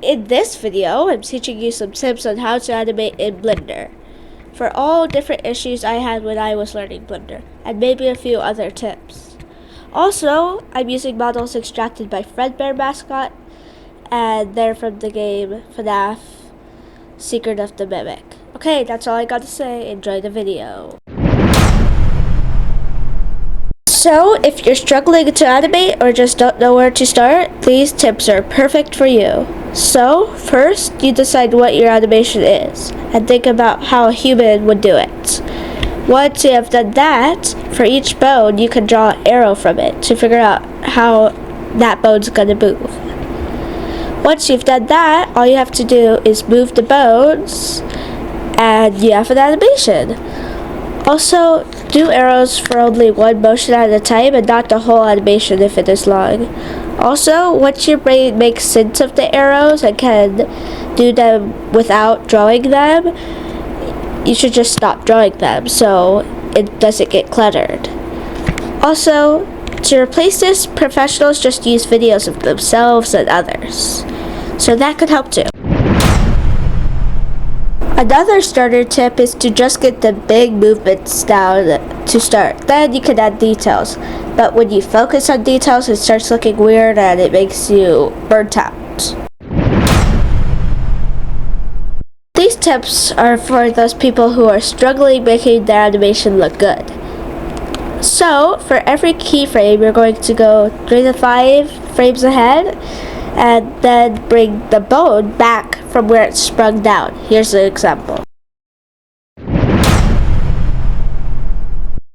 In this video, I'm teaching you some tips on how to animate in Blender for all different issues I had when I was learning Blender, and maybe a few other tips. Also, I'm using models extracted by Fredbear Mascot, and they're from the game FNAF Secret of the Mimic. Okay, that's all I got to say. Enjoy the video. So, if you're struggling to animate or just don't know where to start, these tips are perfect for you. So, first, you decide what your animation is, and think about how a human would do it. Once you have done that, for each bone, you can draw an arrow from it to figure out how that bone's gonna move. Once you've done that, all you have to do is move the bones, and you have an animation. Also, do arrows for only one motion at a time and not the whole animation if it is long. Also, once your brain makes sense of the arrows and can do them without drawing them, you should just stop drawing them so it doesn't get cluttered. Also, to replace this, professionals just use videos of themselves and others. So that could help too. Another starter tip is to just get the big movements down to start. Then you can add details. But when you focus on details, it starts looking weird and it makes you burnt out. These tips are for those people who are struggling making their animation look good. So, for every keyframe, you're going to go 3 to 5 frames ahead and then bring the bone back from where it sprung down. Here's an example.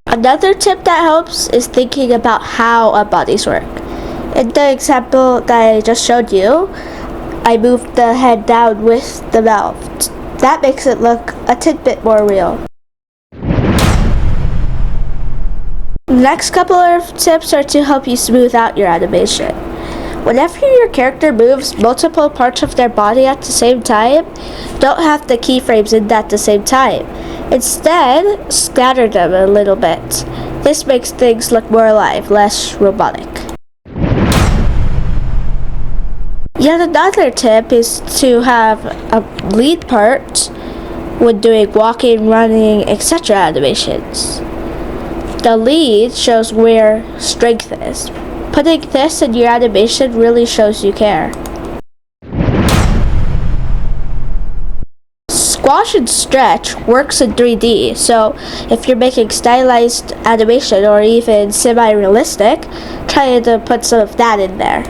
Another tip that helps is thinking about how our bodies work. In the example that I just showed you, I moved the head down with the mouth. That makes it look a tidbit more real. The next couple of tips are to help you smooth out your animation. Whenever your character moves multiple parts of their body at the same time, don't have the keyframes in at the same time. Instead, scatter them a little bit. This makes things look more alive, less robotic. Yet another tip is to have a lead part when doing walking, running, etc. animations. The lead shows where strength is. Putting this in your animation really shows you care. Squash and stretch works in 3D, so if you're making stylized animation or even semi-realistic, try to put some of that in there.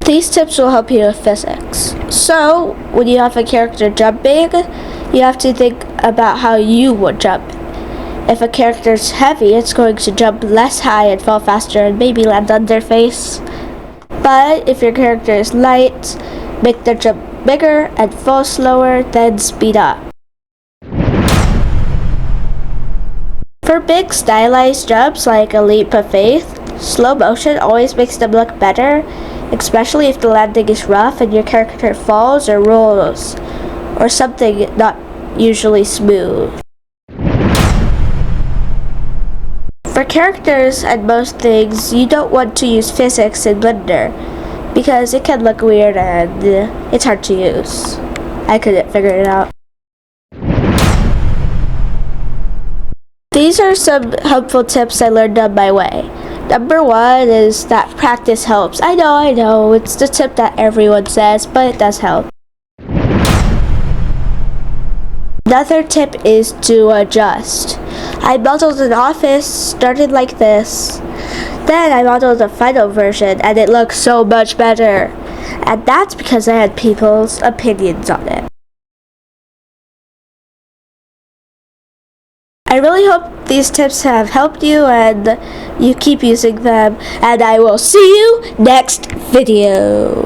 These tips will help you with physics. So, when you have a character jumping, you have to think about how you would jump. If a character is heavy, it's going to jump less high and fall faster and maybe land on their face. But if your character is light, make the jump bigger and fall slower, then speed up. For big stylized jumps like a leap of faith, slow motion always makes them look better, especially if the landing is rough and your character falls or rolls, or something not usually smooth. For characters and most things, you don't want to use physics in Blender because it can look weird and it's hard to use. I couldn't figure it out. These are some helpful tips I learned on my way. Number 1 is that practice helps. I know, it's the tip that everyone says, but it does help. Another tip is to adjust. I modeled an office, started like this. Then I modeled a final version and it looks so much better. And that's because I had people's opinions on it. I really hope these tips have helped you and you keep using them. And I will see you next video.